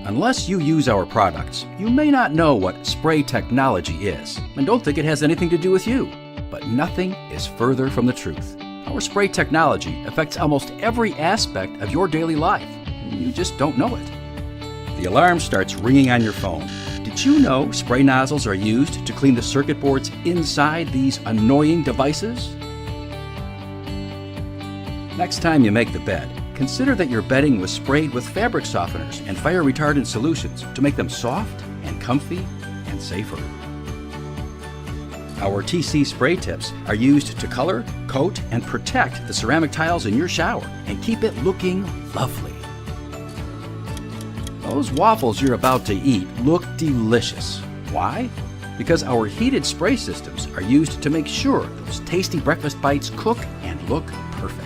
Unless you use our products, you may not know what spray technology is and don't think it has anything to do with you. But nothing is further from the truth. Our spray technology affects almost every aspect of your daily life. You just don't know it. The alarm starts ringing on your phone. Did you know spray nozzles are used to clean the circuit boards inside these annoying devices? Next time you make the bed, consider that your bedding was sprayed with fabric softeners and fire retardant solutions to make them soft and comfy and safer. Our TC spray tips are used to color, coat, and protect the ceramic tiles in your shower and keep it looking lovely. Those waffles you're about to eat look delicious. Why? Because our heated spray systems are used to make sure those tasty breakfast bites cook and look perfect.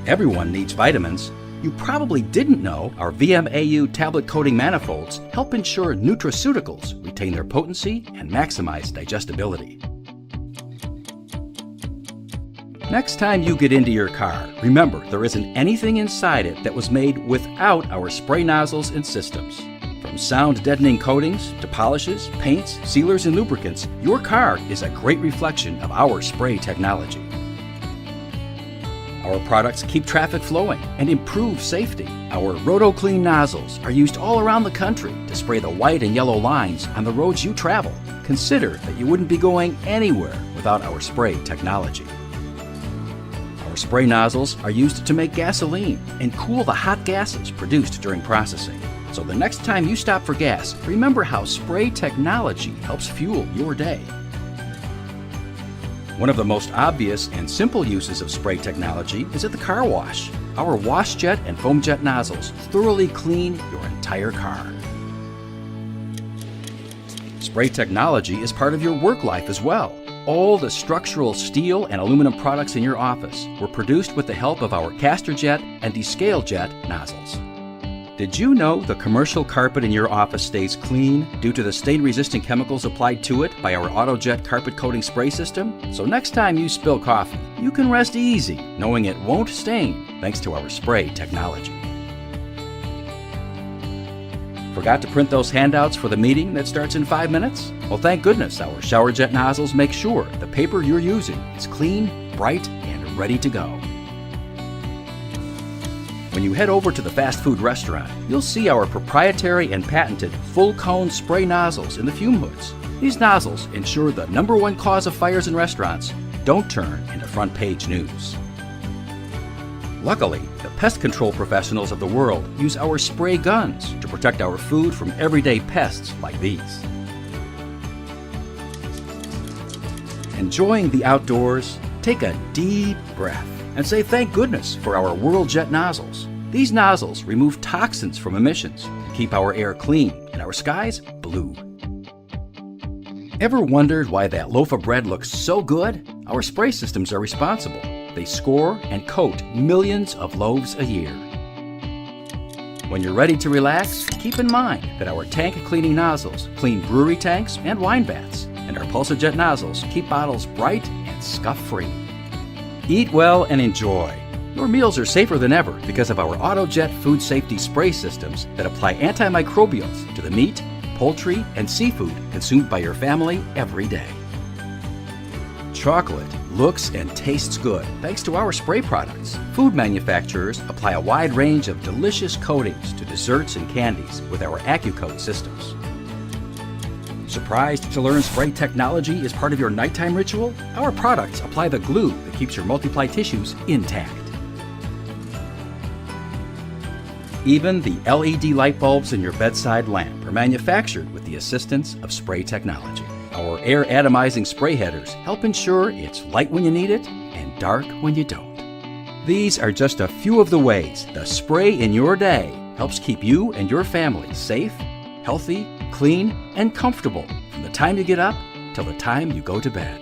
Everyone needs vitamins. You probably didn't know our VMAU tablet coating manifolds help ensure nutraceuticals retain their potency and maximize digestibility. Next time you get into your car, remember there isn't anything inside it that was made without our spray nozzles and systems. From sound-deadening coatings to polishes, paints, sealers, and lubricants, your car is a great reflection of our spray technology. Our products keep traffic flowing and improve safety. Our RotoClean nozzles are used all around the country to spray the white and yellow lines on the roads you travel. Consider that you wouldn't be going anywhere without our spray technology. Our spray nozzles are used to make gasoline and cool the hot gases produced during processing. So the next time you stop for gas, remember how spray technology helps fuel your day. One of the most obvious and simple uses of spray technology is at the car wash. Our wash jet and foam jet nozzles thoroughly clean your entire car. Spray technology is part of your work life as well. All the structural steel and aluminum products in your office were produced with the help of our caster jet and descale jet nozzles. Did you know the commercial carpet in your office stays clean due to the stain-resistant chemicals applied to it by our AutoJet carpet coating spray system? So next time you spill coffee, you can rest easy knowing it won't stain thanks to our spray technology. Forgot to print those handouts for the meeting that starts in 5 minutes? Well, thank goodness our shower jet nozzles make sure the paper you're using is clean, bright, and ready to go. When you head over to the fast food restaurant, you'll see our proprietary and patented full cone spray nozzles in the fume hoods. These nozzles ensure the #1 cause of fires in restaurants don't turn into front page news. Luckily, the pest control professionals of the world use our spray guns to protect our food from everyday pests like these. Enjoying the outdoors? Take a deep breath and say thank goodness for our WorldJet nozzles. These nozzles remove toxins from emissions and keep our air clean and our skies blue. Ever wondered why that loaf of bread looks so good? Our spray systems are responsible. They score and coat millions of loaves a year. When you're ready to relax, keep in mind that our tank cleaning nozzles clean brewery tanks and wine vats, and our PulsaJet nozzles keep bottles bright and scuff-free. Eat well and enjoy. Your meals are safer than ever because of our AutoJet food safety spray systems that apply antimicrobials to the meat, poultry, and seafood consumed by your family every day. Chocolate looks and tastes good thanks to our spray products. Food manufacturers apply a wide range of delicious coatings to desserts and candies with our AccuCoat systems. Surprised to learn spray technology is part of your nighttime ritual? Our products apply the glue that keeps your multiply tissues intact. Even the LED light bulbs in your bedside lamp are manufactured with the assistance of spray technology. Our air atomizing spray headers help ensure it's light when you need it and dark when you don't. These are just a few of the ways the spray in your day helps keep you and your family safe, healthy, clean, and comfortable from the time you get up till the time you go to bed.